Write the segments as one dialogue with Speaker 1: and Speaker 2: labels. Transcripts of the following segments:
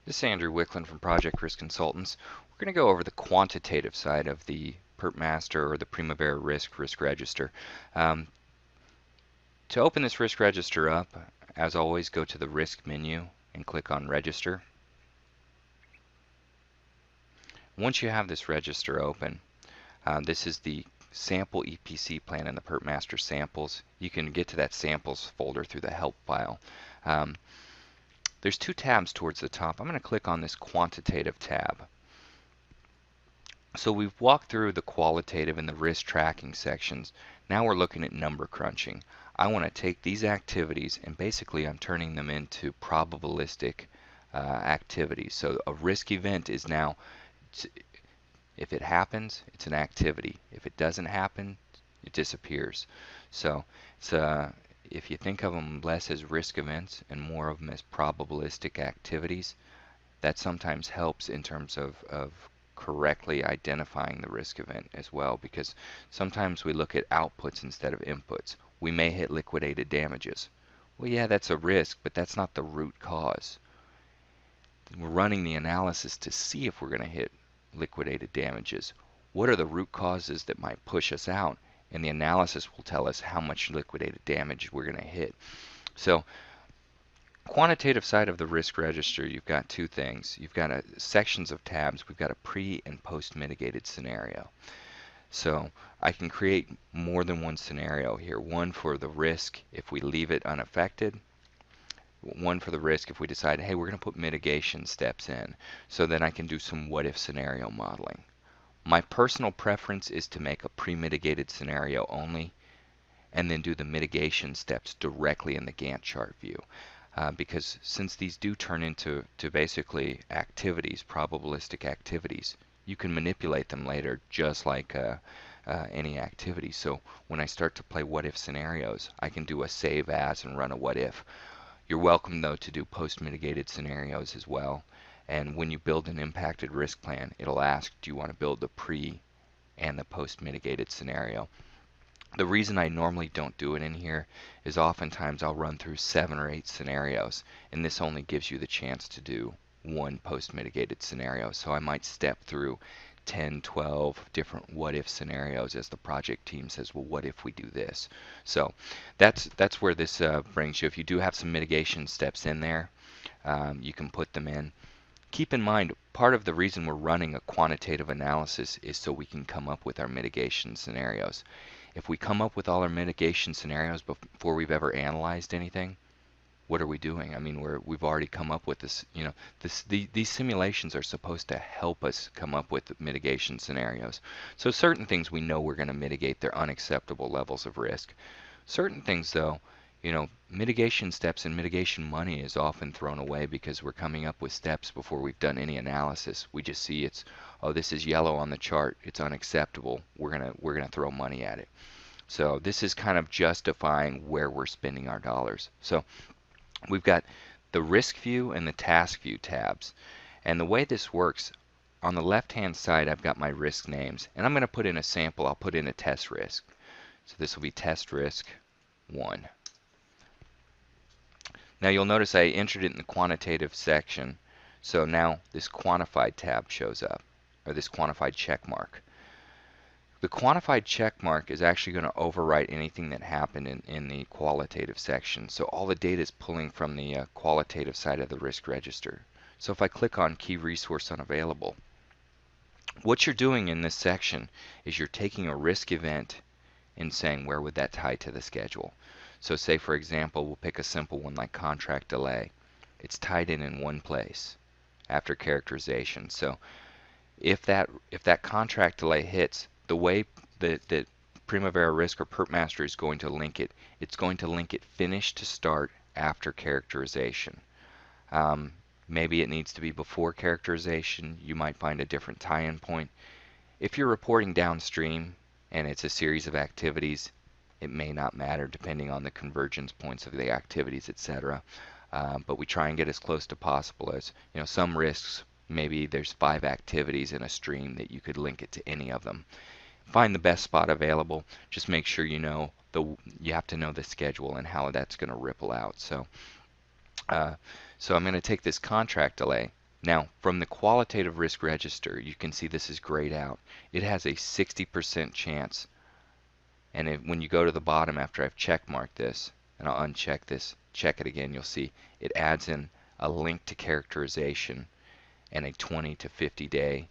Speaker 1: This is Andrew Wicklund from Project Risk Consultants. We're going to go over the quantitative side of the Pertmaster or the Primavera Risk Register. To open this risk register up, as always, go to the Risk menu and click on Register. Once you have this register open, this is the sample EPC plan in the Pertmaster samples. You can get to that samples folder through the help file. There's two tabs towards the top. I'm going to click on this quantitative tab. So we've walked through the qualitative and the risk tracking sections. Now we're looking at number crunching. I want to take these activities and basically I'm turning them into probabilistic activities. So a risk event is now, if it happens, it's an activity. If it doesn't happen, it disappears. So it's if you think of them less as risk events and more of them as probabilistic activities, that sometimes helps in terms of correctly identifying the risk event as well, because sometimes we look at outputs instead of inputs. We may hit liquidated damages. Well, yeah, that's a risk, but that's not the root cause. We're running the analysis to see if we're going to hit liquidated damages. What are the root causes that might push us out? And the analysis will tell us how much liquidated damage we're going to hit. So quantitative side of the risk register, you've got two things. You've got sections of tabs. We've got a pre and post mitigated scenario. So I can create more than one scenario here. One for the risk if we leave it unaffected. One for the risk if we decide, hey, we're going to put mitigation steps in. So then I can do some what if scenario modeling. My personal preference is to make a pre-mitigated scenario only and then do the mitigation steps directly in the Gantt chart view. Because since these do turn into basically activities, probabilistic activities, you can manipulate them later just like any activity. So when I start to play what if scenarios, I can do a save as and run a what if. You're welcome though to do post-mitigated scenarios as well. And when you build an impacted risk plan, it'll ask, do you want to build the pre and the post-mitigated scenario? The reason I normally don't do it in here is oftentimes I'll run through 7 or 8 scenarios, and this only gives you the chance to do one post-mitigated scenario. So I might step through 10, 12 different what-if scenarios as the project team says, well, what if we do this? So that's where this brings you. If you do have some mitigation steps in there, you can put them in. Keep in mind, part of the reason we're running a quantitative analysis is so we can come up with our mitigation scenarios. If we come up with all our mitigation scenarios before we've ever analyzed anything, what are we doing? I mean, we've already come up with this. You know, these simulations are supposed to help us come up with the mitigation scenarios. So certain things we know we're going to mitigate. They're unacceptable levels of risk. Certain things, though, you know, mitigation steps and mitigation money is often thrown away because we're coming up with steps before we've done any analysis. We just see it's, oh, this is yellow on the chart. It's unacceptable. We're gonna throw money at it. So this is kind of justifying where we're spending our dollars. So we've got the risk view and the task view tabs. And the way this works, on the left-hand side, I've got my risk names. And I'm going to put in a sample. I'll put in a test risk. So this will be test risk 1. Now you'll notice I entered it in the quantitative section, so now this quantified tab shows up, or this quantified check mark. The quantified check mark is actually going to overwrite anything that happened in the qualitative section. So all the data is pulling from the qualitative side of the risk register. So if I click on key resource unavailable, what you're doing in this section is you're taking a risk event and saying where would that tie to the schedule. So say, for example, we'll pick a simple one like contract delay. It's tied in one place after characterization. So if that contract delay hits, the way that Primavera Risk or Pertmaster is going to link it, it's going to link it finish to start after characterization. Maybe it needs to be before characterization. You might find a different tie-in point. If you're reporting downstream and it's a series of activities, it may not matter depending on the convergence points of the activities, etc. But we try and get as close to possible. As you know, some risks, maybe there's 5 activities in a stream that you could link it to any of them. Find the best spot available. Just make sure you know you have to know the schedule and how that's going to ripple out. So I'm going to take this contract delay. Now, from the Qualitative Risk Register, you can see this is grayed out. It has a 60% chance. And when you go to the bottom after I've check marked this, and I'll uncheck this, check it again, you'll see it adds in a link to characterization and a 20 to 50 day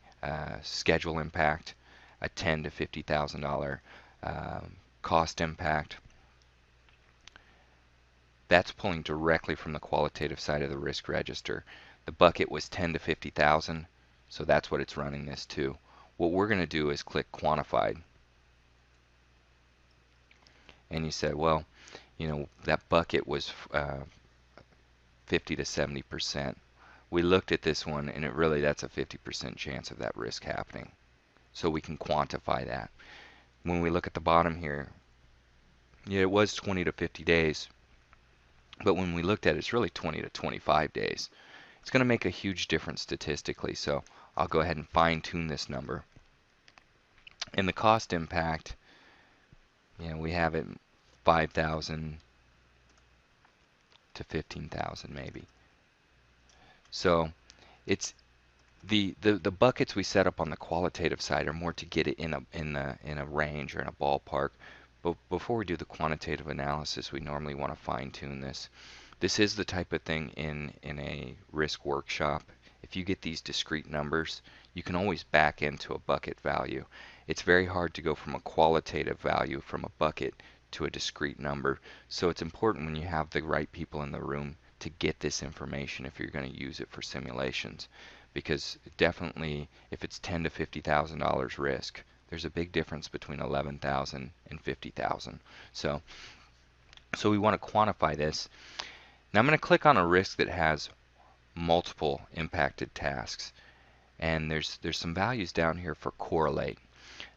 Speaker 1: schedule impact, a $10 to $50,000 cost impact. That's pulling directly from the qualitative side of the risk register. The bucket was 10 to 50,000, so that's what it's running this to. What we're going to do is click quantified. And you said, well, you know, that bucket was 50 to 70%. We looked at this one, and that's a 50% chance of that risk happening. So we can quantify that. When we look at the bottom here, yeah, it was 20 to 50 days. But when we looked at it, it's really 20 to 25 days. It's going to make a huge difference statistically. So I'll go ahead and fine tune this number. And the cost impact, you know, we have it 5,000 to 15,000 maybe. So it's the buckets we set up on the qualitative side are more to get it in a range or in a ballpark. But before we do the quantitative analysis, we normally want to fine tune this. This is the type of thing in a risk workshop. If you get these discrete numbers, you can always back into a bucket value. It's very hard to go from a qualitative value from a bucket to a discrete number. So it's important when you have the right people in the room to get this information if you're going to use it for simulations. Because definitely if it's $10,000 to $50,000 risk, there's a big difference between 11,000 and 50,000. So we want to quantify this. Now I'm going to click on a risk that has multiple impacted tasks, and there's some values down here for correlate.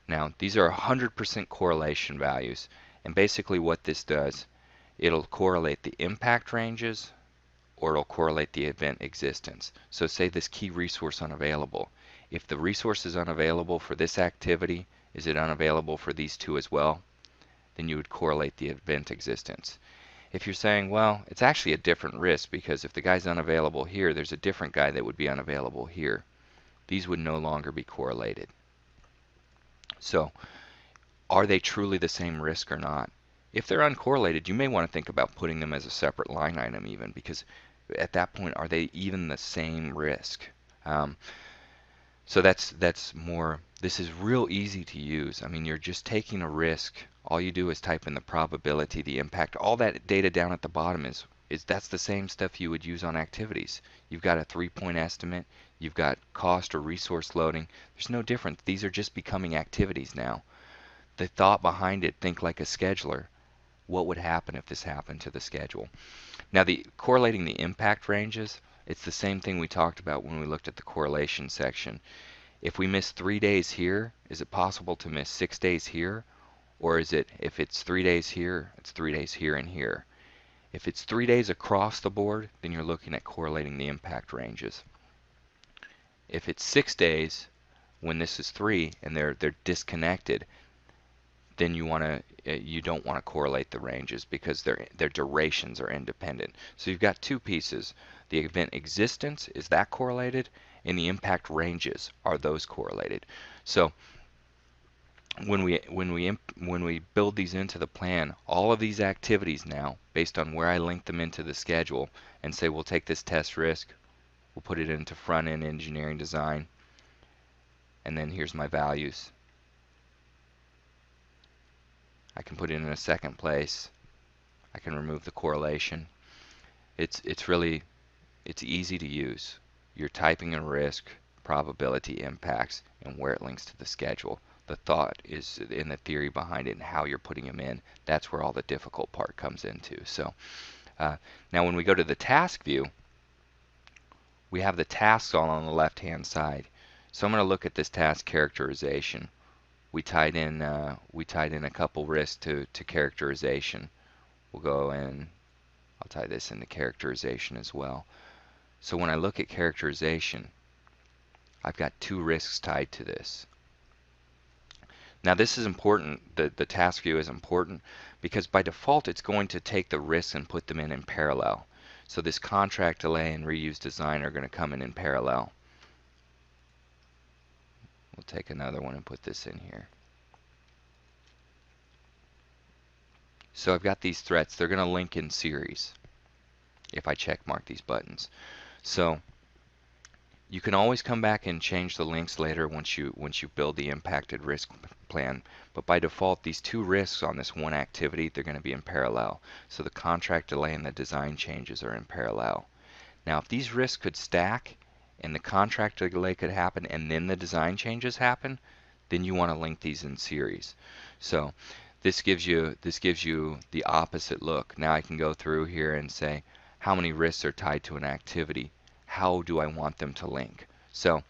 Speaker 1: Now these are 100% correlation values, and basically what this does, it'll correlate the impact ranges or it'll correlate the event existence. So say this key resource unavailable. If the resource is unavailable for this activity, is it unavailable for these two as well? Then you would correlate the event existence. If you're saying, well, it's actually a different risk because if the guy's unavailable here, there's a different guy that would be unavailable here. These would no longer be correlated. So are they truly the same risk or not? If they're uncorrelated, you may want to think about putting them as a separate line item even, because at that point, are they even the same risk? So that's more, this is real easy to use. I mean, you're just taking a risk. All you do is type in the probability, the impact. All that data down at the bottom is that's the same stuff you would use on activities. You've got a 3-point estimate. You've got cost or resource loading. There's no difference. These are just becoming activities now. The thought behind it, think like a scheduler. What would happen if this happened to the schedule? Now, correlating the impact ranges, it's the same thing we talked about when we looked at the correlation section. If we miss 3 days here, is it possible to miss 6 days here? Or is it, if it's 3 days here, it's 3 days here and here? If it's 3 days across the board, then you're looking at correlating the impact ranges. If it's 6 days, when this is 3 and they're disconnected, then you don't want to correlate the ranges because their durations are independent. So you've got two pieces. The event existence, is that correlated? And the impact ranges, are those correlated? So when we build these into the plan, all of these activities now, based on where I link them into the schedule, and say we'll take this test risk, we'll put it into front-end engineering design, and then here's my values. I can put it in a second place. I can remove the correlation. It's easy to use. You're typing in risk, probability, impacts, and where it links to the schedule. The thought is in the theory behind it and how you're putting them in. That's where all the difficult part comes into. So now when we go to the task view, we have the tasks all on the left-hand side. So I'm going to look at this task characterization. We tied in a couple risks to characterization. We'll go in, I'll tie this into characterization as well. So when I look at characterization, I've got 2 risks tied to this. Now this is important, the task view is important because by default it's going to take the risks and put them in parallel. So this contract delay and reuse design are going to come in parallel. We'll take another one and put this in here. So I've got these threats. They're going to link in series if I check mark these buttons. So you can always come back and change the links later once you build the impacted risk plan. But by default, these two risks on this one activity, they're going to be in parallel. So the contract delay and the design changes are in parallel. Now, if these risks could stack and the contract delay could happen and then the design changes happen, then you want to link these in series. So this gives you the opposite look. Now I can go through here and say how many risks are tied to an activity. How do I want them to link? So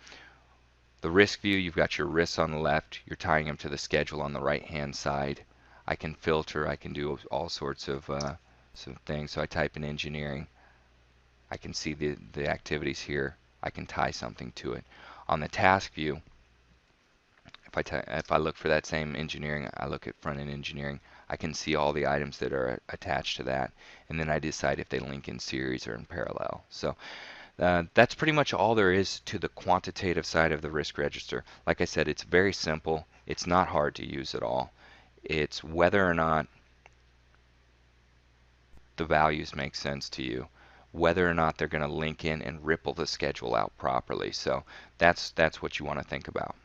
Speaker 1: the risk view, you've got your risks on the left, you're tying them to the schedule on the right hand side. I can filter, I can do all sorts of some things. So I type in engineering, I can see the activities here, I can tie something to it. On the task view, if I look for that same engineering, I look at front-end engineering, I can see all the items that are attached to that, and then I decide if they link in series or in parallel. So that's pretty much all there is to the quantitative side of the risk register. Like I said, it's very simple. It's not hard to use at all. It's whether or not the values make sense to you, whether or not they're going to link in and ripple the schedule out properly. So that's what you want to think about.